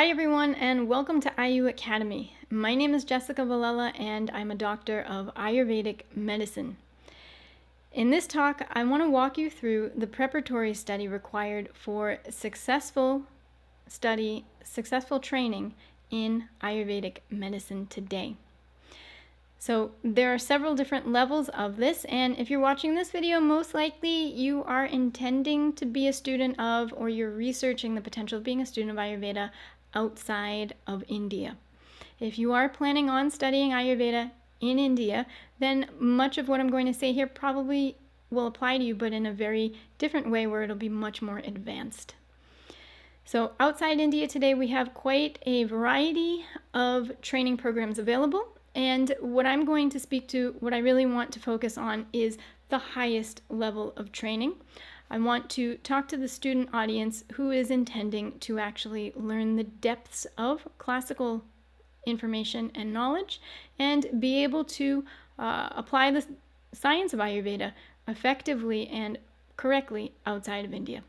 Hi everyone, and welcome to āYU Academy. My name is Jessica Valella and I'm a doctor of Ayurvedic medicine. In this talk, I want to walk you through the preparatory study required for successful training in Ayurvedic medicine today. So there are several different levels of this, and if you're watching this video, most likely you are intending to be a student of, or you're researching the potential of being a student of Ayurveda outside of India. If you are planning on studying Ayurveda in India, then much of what I'm going to say here probably will apply to you, but in a very different way where it'll be much more advanced. So outside India today, we have quite a variety of training programs available. And what I'm going to speak to, what I really want to focus on is the highest level of training. I want to talk to the student audience who is intending to actually learn the depths of classical information and knowledge and be able to apply the science of Ayurveda effectively and correctly outside of India.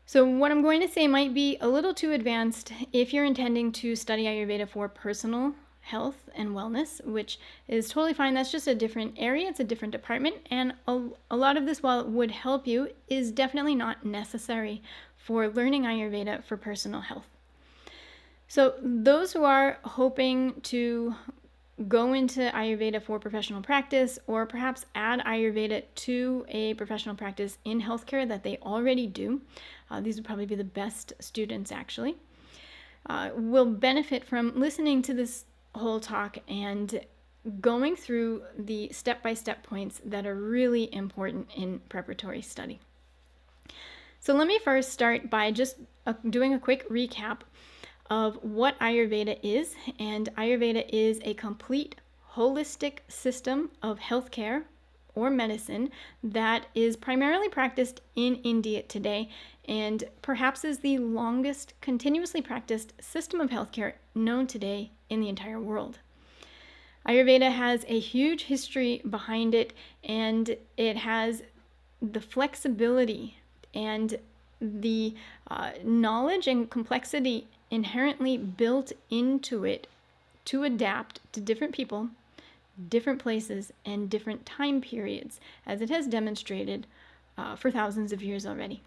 So what I'm going to say might be a little too advanced if you're intending to study Ayurveda for personal health and wellness, which is totally fine. That's just a different area. It's a different department. And a lot of this, while it would help you, is definitely not necessary for learning Ayurveda for personal health. So those who are hoping to go into Ayurveda for professional practice, or perhaps add Ayurveda to a professional practice in healthcare that they already do, these would probably be the best students actually, will benefit from listening to this whole talk and going through the step-by-step points that are really important in preparatory study. So let me first start by just doing a quick recap of what Ayurveda is. And Ayurveda is a complete holistic system of healthcare or medicine that is primarily practiced in India today and perhaps is the longest continuously practiced system of healthcare known today in the entire world. Ayurveda has a huge history behind it, and it has the flexibility and the knowledge and complexity inherently built into it to adapt to different people, different places, and different time periods, as it has demonstrated for thousands of years already.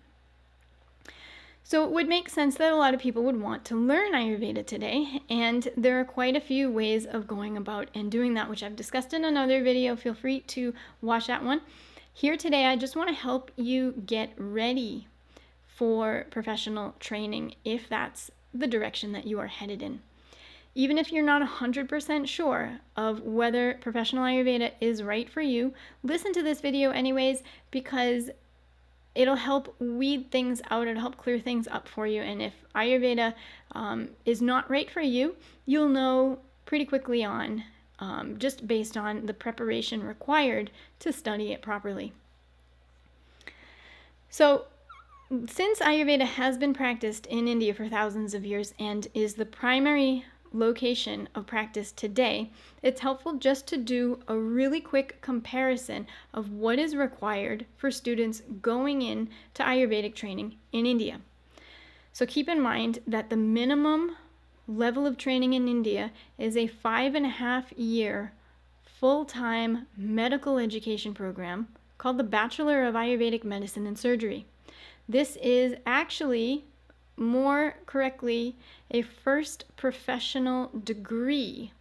So it would make sense that a lot of people would want to learn Ayurveda today, and there are quite a few ways of going about and doing that, which I've discussed in another video. Feel free to watch that one. Here today, I just want to help you get ready for professional training if that's the direction that you are headed in. Even if you're not 100% sure of whether professional Ayurveda is right for you, listen to this video anyways, because it'll help weed things out, it'll help clear things up for you. And if Ayurveda is not right for you, you'll know pretty quickly on, just based on the preparation required to study it properly. So since Ayurveda has been practiced in India for thousands of years and is the primary location of practice today, it's helpful just to do a really quick comparison of what is required for students going in to Ayurvedic training in India. So keep in mind that the minimum level of training in India is a 5.5-year full-time medical education program called the Bachelor of Ayurvedic Medicine and Surgery. This is actually, more correctly, a first professional degree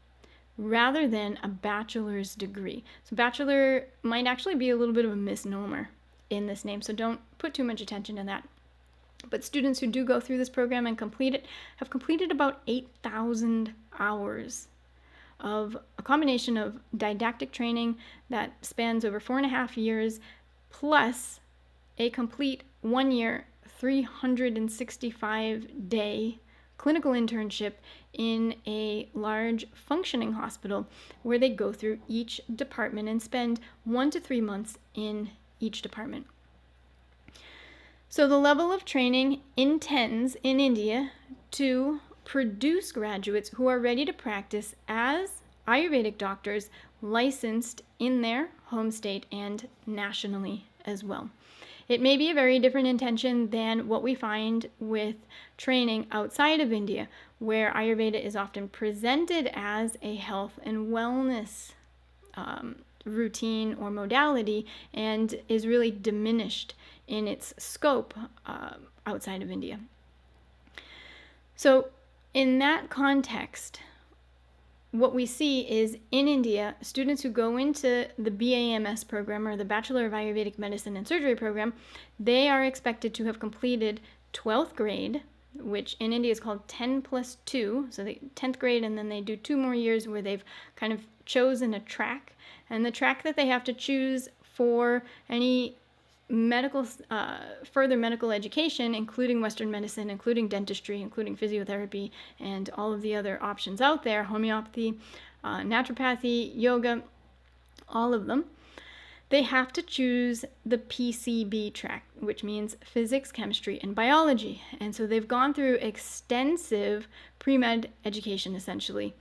rather than a bachelor's degree. So bachelor might actually be a little bit of a misnomer in this name, so don't put too much attention to that. But students who do go through this program and complete it have completed about 8,000 hours of a combination of didactic training that spans over 4.5 years, plus a complete 1-year, 365-day clinical internship in a large functioning hospital where they go through each department and spend 1 to 3 months in each department. So the level of training intends in India to produce graduates who are ready to practice as Ayurvedic doctors licensed in their home state and nationally as well. It may be a very different intention than what we find with training outside of India, where Ayurveda is often presented as a health and wellness routine or modality, and is really diminished in its scope outside of India. So in that context, what we see is in India, students who go into the BAMS program, or the Bachelor of Ayurvedic Medicine and Surgery program, they are expected to have completed 12th grade, which in India is called 10+2. So the 10th grade, and then they do 2 more years where they've kind of chosen a track. And the track that they have to choose for any medical, further medical education, including Western medicine, including dentistry, including physiotherapy, and all of the other options out there, homeopathy, naturopathy, yoga, all of them, they have to choose the PCB track, which means physics, chemistry, and biology. And so they've gone through extensive pre-med education, essentially,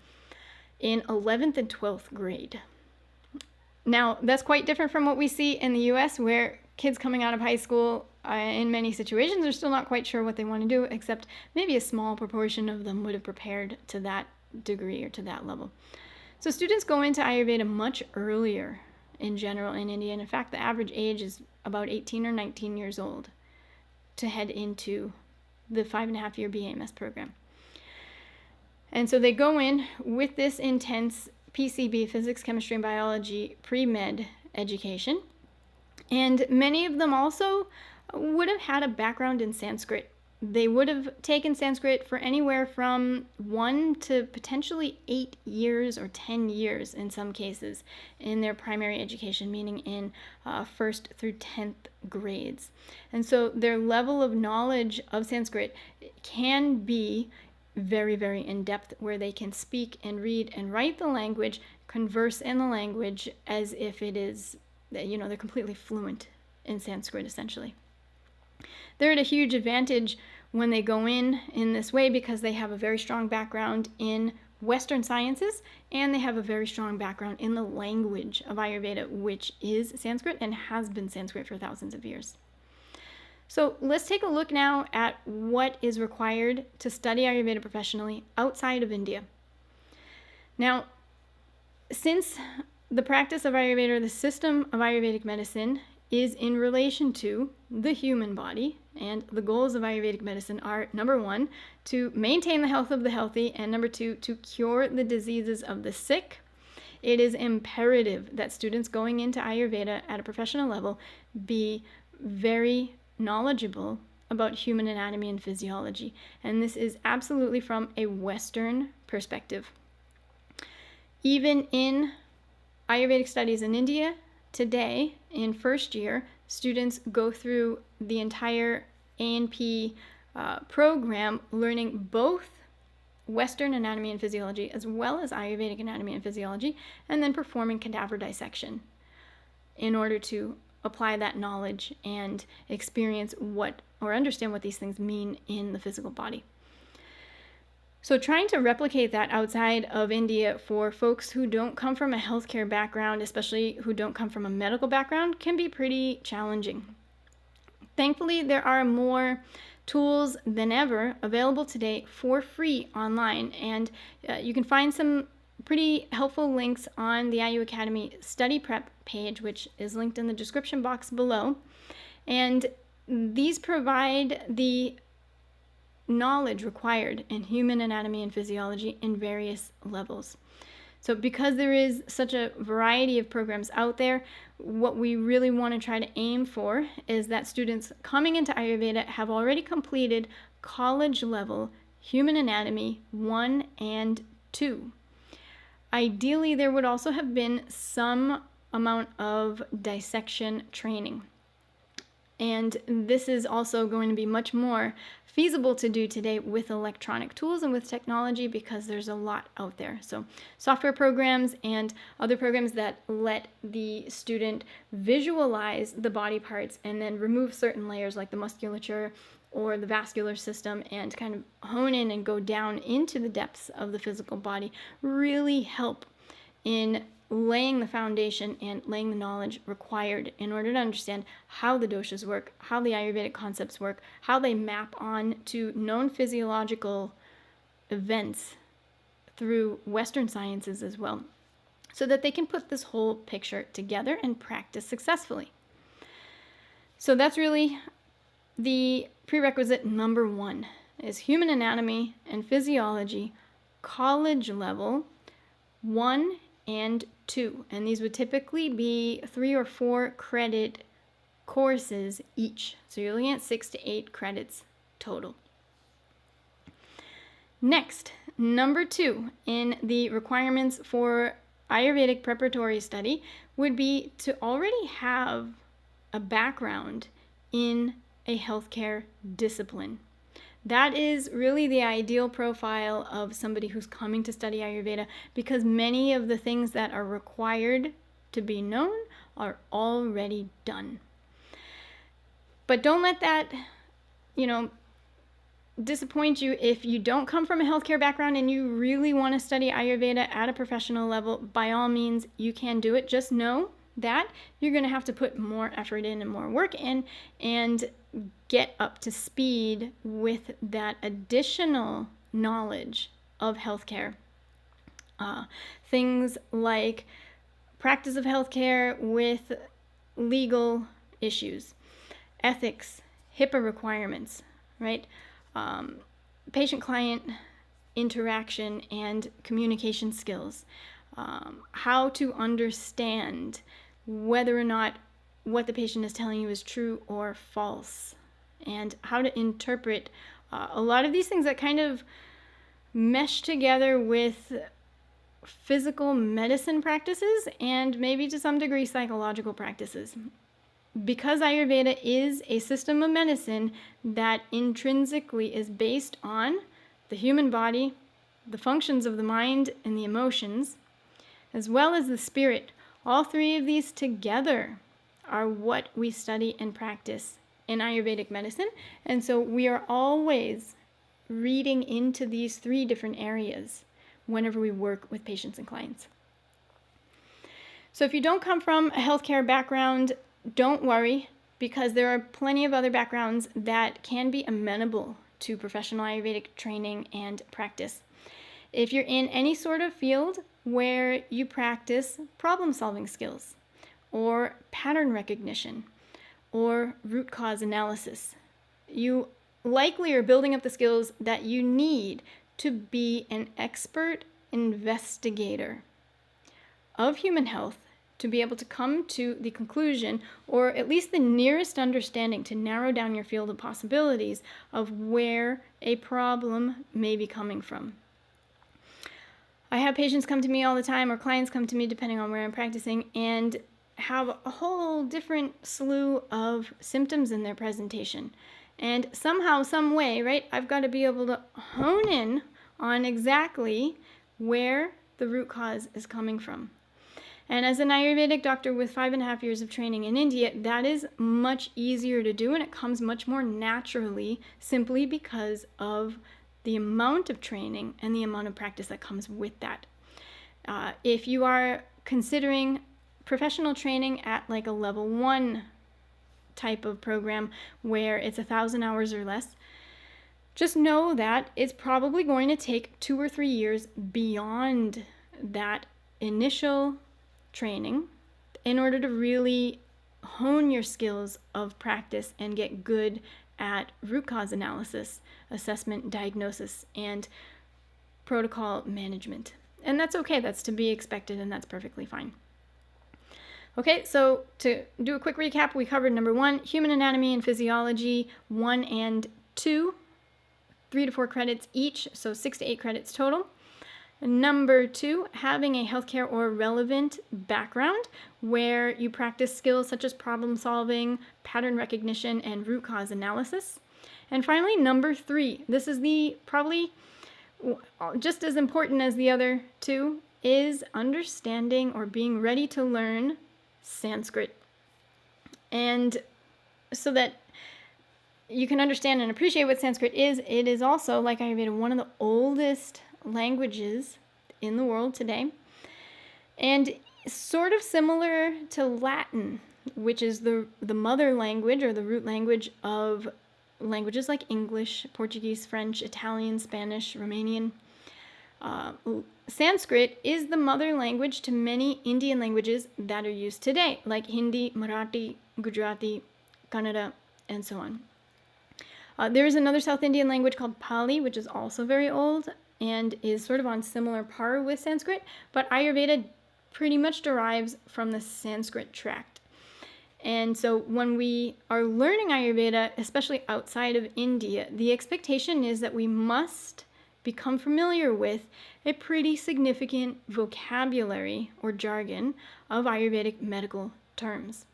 in 11th and 12th grade. Now, that's quite different from what we see in the US, where kids coming out of high school in many situations are still not quite sure what they want to do, except maybe a small proportion of them would have prepared to that degree or to that level. So students go into Ayurveda much earlier in general in India. And in fact, the average age is about 18 or 19 years old to head into the 5.5-year BAMS program. And so they go in with this intense PCB, physics, chemistry, and biology pre-med education. And many of them also would have had a background in Sanskrit. They would have taken Sanskrit for anywhere from 1 to potentially 8 years or 10 years in some cases in their primary education, meaning in 1st through 10th grades. And so their level of knowledge of Sanskrit can be very, very in-depth, where they can speak and read and write the language, converse in the language as if it is, they're completely fluent in Sanskrit, essentially. They're at a huge advantage when they go in this way because they have a very strong background in Western sciences, and they have a very strong background in the language of Ayurveda, which is Sanskrit and has been Sanskrit for thousands of years. So let's take a look now at what is required to study Ayurveda professionally outside of India. Now, since the practice of Ayurveda, or the system of Ayurvedic medicine, is in relation to the human body, and the goals of Ayurvedic medicine are, number 1, to maintain the health of the healthy, and number 2, to cure the diseases of the sick, it is imperative that students going into Ayurveda at a professional level be very knowledgeable about human anatomy and physiology. And this is absolutely from a Western perspective. Even in Ayurvedic studies in India today, in first year, students go through the entire A&P program, learning both Western anatomy and physiology as well as Ayurvedic anatomy and physiology, and then performing cadaver dissection in order to apply that knowledge and experience or understand what these things mean in the physical body. So trying to replicate that outside of India for folks who don't come from a healthcare background, especially who don't come from a medical background, can be pretty challenging. Thankfully, there are more tools than ever available today for free online, and you can find some pretty helpful links on the āYU Academy study prep page, which is linked in the description box below. And these provide the knowledge required in human anatomy and physiology in various levels. So because there is such a variety of programs out there, what we really want to try to aim for is that students coming into Ayurveda have already completed college level human anatomy 1 and 2. Ideally, there would also have been some amount of dissection training. And this is also going to be much more feasible to do today with electronic tools and with technology, because there's a lot out there. So software programs and other programs that let the student visualize the body parts and then remove certain layers like the musculature or the vascular system and kind of hone in and go down into the depths of the physical body really help in laying the foundation and laying the knowledge required in order to understand how the doshas work, how the Ayurvedic concepts work, how they map on to known physiological events through Western sciences as well, so that they can put this whole picture together and practice successfully. So that's really the prerequisite number 1, is human anatomy and physiology, college level 1 and 2. And these would typically be 3 or 4 credit courses each. So you're looking at 6 to 8 credits total. Next, number 2 in the requirements for Ayurvedic preparatory study would be to already have a background in a healthcare discipline. That is really the ideal profile of somebody who's coming to study Ayurveda, because many of the things that are required to be known are already done. But don't let that, disappoint you. If you don't come from a healthcare background and you really want to study Ayurveda at a professional level, by all means, you can do it. Just know that you're going to have to put more effort in and more work in and get up to speed with that additional knowledge of healthcare. Things like practice of healthcare with legal issues, ethics, HIPAA requirements, right? Patient-client interaction and communication skills, how to understand whether or not what the patient is telling you is true or false, and how to interpret a lot of these things that kind of mesh together with physical medicine practices and maybe to some degree psychological practices. Because Ayurveda is a system of medicine that intrinsically is based on the human body, the functions of the mind and the emotions, as well as the spirit, all 3 of these together are what we study and practice in Ayurvedic medicine. And so we are always reading into these 3 different areas whenever we work with patients and clients. So if you don't come from a healthcare background, don't worry, because there are plenty of other backgrounds that can be amenable to professional Ayurvedic training and practice. If you're in any sort of field where you practice problem-solving skills, or pattern recognition, or root cause analysis, you likely are building up the skills that you need to be an expert investigator of human health, to be able to come to the conclusion, or at least the nearest understanding, to narrow down your field of possibilities of where a problem may be coming from. I have patients come to me all the time, or clients come to me depending on where I'm practicing, and have a whole different slew of symptoms in their presentation. And somehow, some way, right, I've got to be able to hone in on exactly where the root cause is coming from. And as an Ayurvedic doctor with 5.5 years of training in India, that is much easier to do, and it comes much more naturally simply because of the amount of training and the amount of practice that comes with that. If you are considering professional training at like a level 1 type of program where it's 1,000 hours or less, just know that it's probably going to take 2 or 3 years beyond that initial training in order to really hone your skills of practice and get good at root cause analysis, assessment, diagnosis, and protocol management. And that's okay, that's to be expected, and that's perfectly fine. Okay, so to do a quick recap, we covered number 1, human anatomy and physiology, 1 and 2, 3 to 4 credits each, so 6 to 8 credits total. Number 2, having a healthcare or relevant background where you practice skills such as problem solving, pattern recognition, and root cause analysis. And finally, number 3, this is the probably just as important as the other 2, is understanding or being ready to learn Sanskrit. And so that you can understand and appreciate what Sanskrit is, it is also, like Ayurveda, one of the oldest languages in the world today. And sort of similar to Latin, which is the mother language or the root language of languages like English, Portuguese, French, Italian, Spanish, Romanian. Sanskrit is the mother language to many Indian languages that are used today, like Hindi, Marathi, Gujarati, Kannada, and so on. There is another South Indian language called Pali, which is also very old and is sort of on similar par with Sanskrit, but Ayurveda pretty much derives from the Sanskrit tract. And so when we are learning Ayurveda, especially outside of India, the expectation is that we must become familiar with a pretty significant vocabulary or jargon of Ayurvedic medical terms.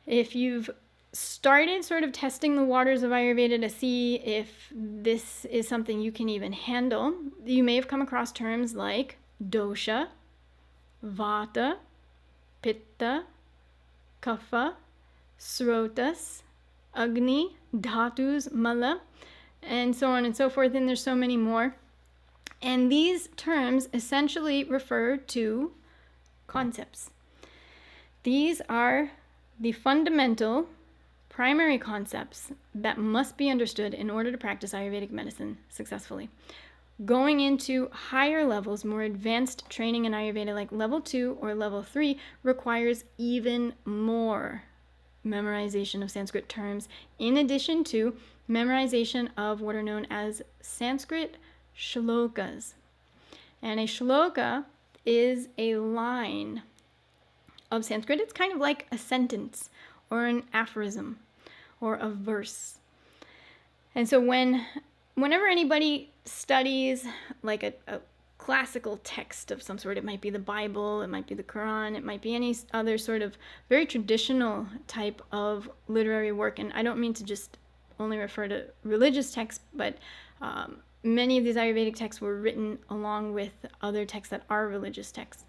If you've started sort of testing the waters of Ayurveda to see if this is something you can even handle, you may have come across terms like dosha, vata, pitta, kapha, srotas, agni, dhatus, mala, and so on and so forth, and there's so many more. And these terms essentially refer to concepts. These are the fundamental primary concepts that must be understood in order to practice Ayurvedic medicine successfully. Going into higher levels, more advanced training in Ayurveda like level 2 or level 3 requires even more memorization of Sanskrit terms, in addition to memorization of what are known as Sanskrit Slokas. And a shloka is a line of Sanskrit. It's kind of like a sentence or an aphorism or a verse. And so whenever anybody studies like a classical text of some sort, it might be the Bible, it might be the Quran, it might be any other sort of very traditional type of literary work, and I don't mean to just only refer to religious texts, but many of these Ayurvedic texts were written along with other texts that are religious texts.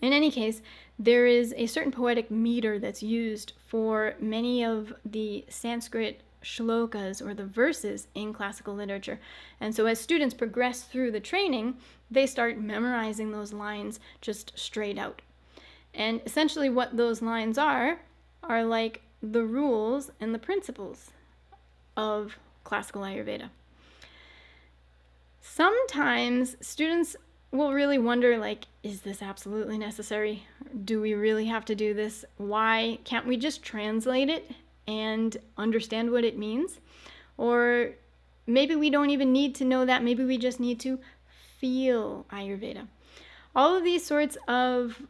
In any case, there is a certain poetic meter that's used for many of the Sanskrit shlokas or the verses in classical literature. And so as students progress through the training, they start memorizing those lines just straight out. And essentially what those lines are like the rules and the principles of classical Ayurveda. Sometimes students will really wonder, like, is this absolutely necessary? Do we really have to do this? Why can't we just translate it and understand what it means? Or maybe we don't even need to know that. Maybe we just need to feel Ayurveda. All of these sorts of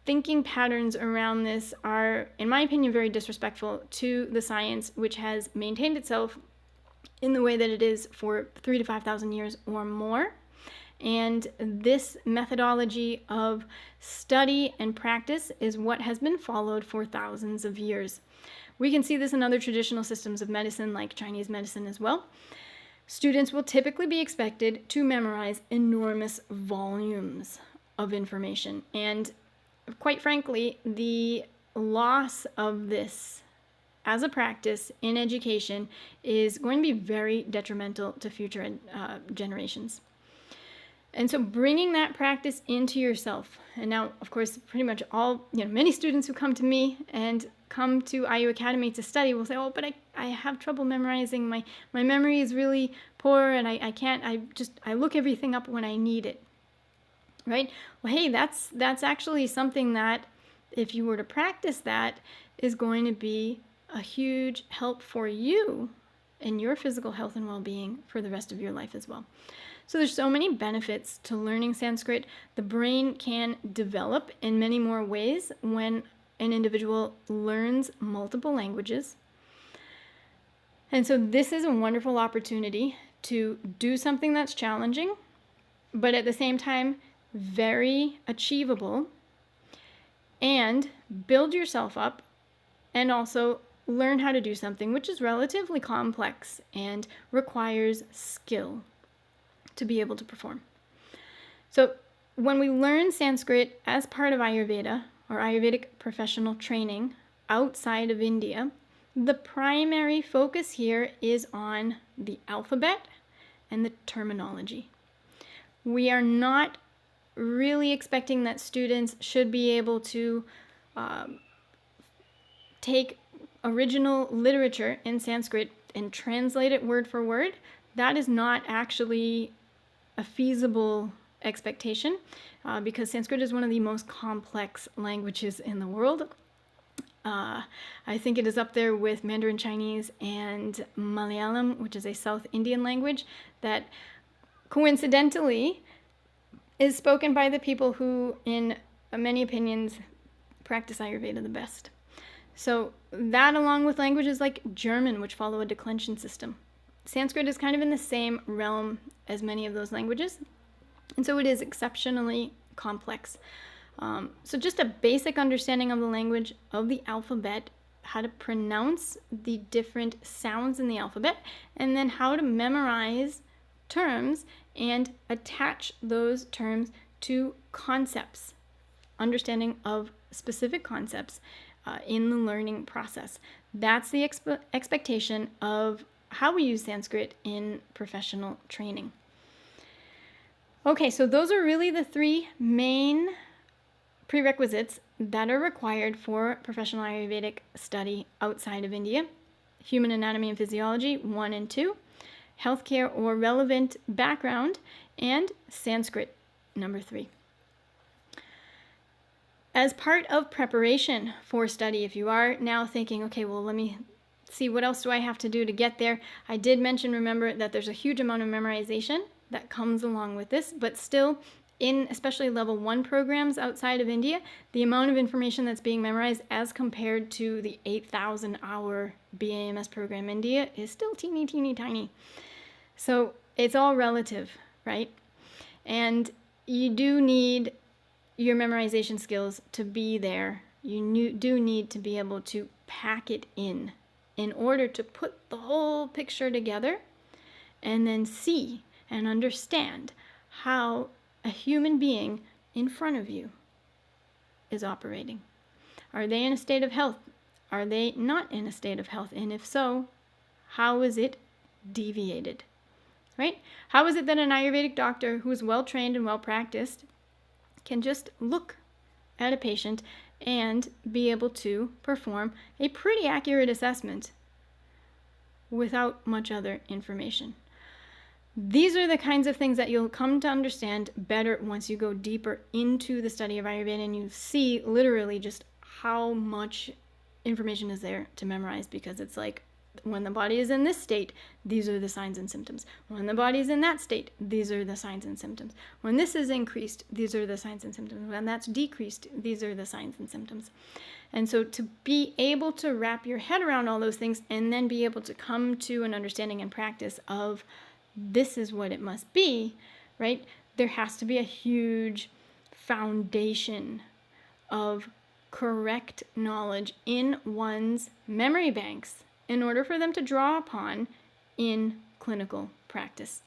thinking patterns around this are, in my opinion, very disrespectful to the science, which has maintained itself in the way that it is for 3,000 to 5,000 years or more. And this methodology of study and practice is what has been followed for thousands of years. We can see this in other traditional systems of medicine, like Chinese medicine as well. Students will typically be expected to memorize enormous volumes of information. And quite frankly, the loss of this as a practice in education is going to be very detrimental to future generations. And so bringing that practice into yourself, and now, of course, pretty much all, many students who come to me and come to āYU Academy to study will say, oh, but I have trouble memorizing. My memory is really poor, and I look everything up when I need it, right? Well, hey, that's actually something that, if you were to practice that, is going to be a huge help for you and your physical health and well-being for the rest of your life as well. So there's so many benefits to learning Sanskrit. The brain can develop in many more ways when an individual learns multiple languages. And so this is a wonderful opportunity to do something that's challenging, but at the same time, very achievable, and build yourself up and also learn how to do something which is relatively complex and requires skill to be able to perform. So when we learn Sanskrit as part of Ayurveda or Ayurvedic professional training outside of India, the primary focus here is on the alphabet and the terminology. We are not really expecting that students should be able to take original literature in Sanskrit and translate it word for word. That is not actually a feasible expectation because Sanskrit is one of the most complex languages in the world. I think it is up there with Mandarin Chinese and Malayalam, which is a South Indian language that coincidentally is spoken by the people who, in many opinions, practice Ayurveda the best. So that, along with languages like German, which follow a declension system. Sanskrit is kind of in the same realm as many of those languages, and so it is exceptionally complex. So just a basic understanding of the language, of the alphabet, how to pronounce the different sounds in the alphabet, and then how to memorize terms and attach those terms to concepts, understanding of specific concepts in the learning process. That's the expectation of how we use Sanskrit in professional training. Okay, so those are really the three main prerequisites that are required for professional Ayurvedic study outside of India: human anatomy and physiology, 1 and 2, healthcare or relevant background, and Sanskrit, number 3. As part of preparation for study, if you are now thinking, okay, well, let me see, what else do I have to do to get there? I did mention, remember, that there's a huge amount of memorization that comes along with this, but still, in especially level 1 programs outside of India, the amount of information that's being memorized as compared to the 8,000-hour BAMS program in India is still teeny, teeny, tiny. So it's all relative, right? And you do need your memorization skills to be there. You do need to be able to pack it in order to put the whole picture together and then see and understand how a human being in front of you is operating. Are they in a state of health? Are they not in a state of health? And if so, how is it deviated? Right? How is it that an Ayurvedic doctor who is well trained and well practiced can just look at a patient and be able to perform a pretty accurate assessment without much other information? These are the kinds of things that you'll come to understand better once you go deeper into the study of Ayurveda and you see literally just how much information is there to memorize, because it's like, when the body is in this state, these are the signs and symptoms. When the body is in that state, these are the signs and symptoms. When this is increased, these are the signs and symptoms. When that's decreased, these are the signs and symptoms. And so to be able to wrap your head around all those things and then be able to come to an understanding and practice of this is what it must be, right? There has to be a huge foundation of correct knowledge in one's memory banks in order for them to draw upon in clinical practice.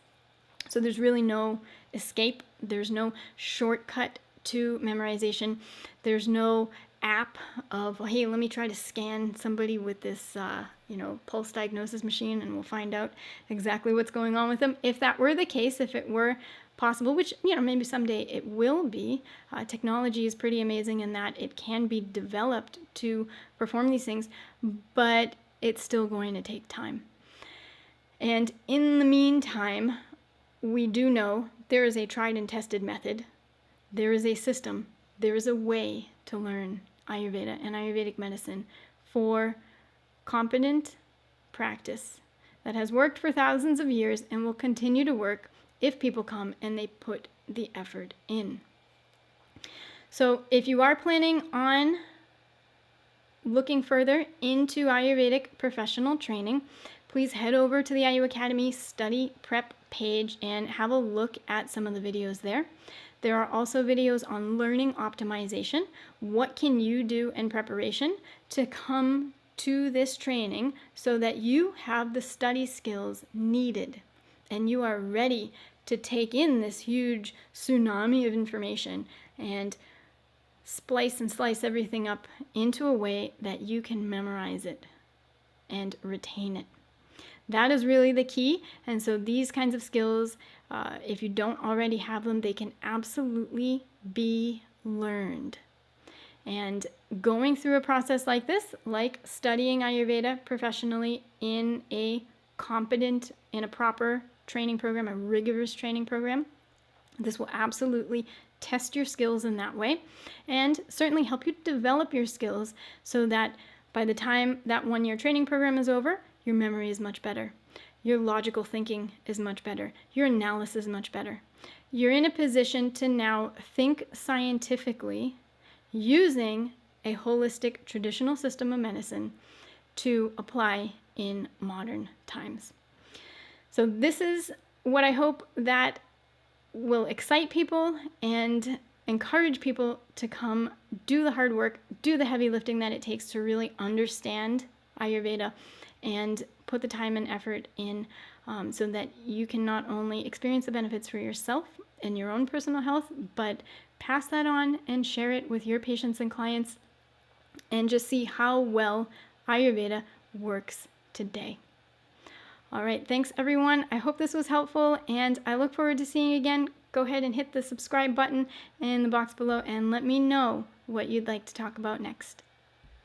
So there's really no escape. There's no shortcut to memorization. There's no app of, hey, let me try to scan somebody with this, pulse diagnosis machine and we'll find out exactly what's going on with them. If that were the case, if it were possible, which, maybe someday it will be, technology is pretty amazing in that it can be developed to perform these things, but it's still going to take time. And in the meantime, we do know there is a tried and tested method. There is a system. There is a way to learn Ayurveda and Ayurvedic medicine for competent practice that has worked for thousands of years and will continue to work if people come and they put the effort in. So if you are planning on looking further into Ayurvedic professional training, please head over to the āYU Academy study prep page and have a look at some of the videos there. There are also videos on learning optimization. What can you do in preparation to come to this training so that you have the study skills needed and you are ready to take in this huge tsunami of information and splice and slice everything up into a way that you can memorize it and retain it. That is really the key. And so these kinds of skills, if you don't already have them, they can absolutely be learned. And going through a process like this, like studying Ayurveda professionally in a proper training program, a rigorous training program, this will absolutely test your skills in that way and certainly help you develop your skills so that by the time that 1-year training program is over, your memory is much better. Your logical thinking is much better. Your analysis is much better. You're in a position to now think scientifically using a holistic traditional system of medicine to apply in modern times. So this is what I hope that will excite people and encourage people to come do the hard work, do the heavy lifting that it takes to really understand Ayurveda and put the time and effort in so that you can not only experience the benefits for yourself and your own personal health, but pass that on and share it with your patients and clients and just see how well Ayurveda works today. All right, thanks everyone. I hope this was helpful and I look forward to seeing you again. Go ahead and hit the subscribe button in the box below and let me know what you'd like to talk about next.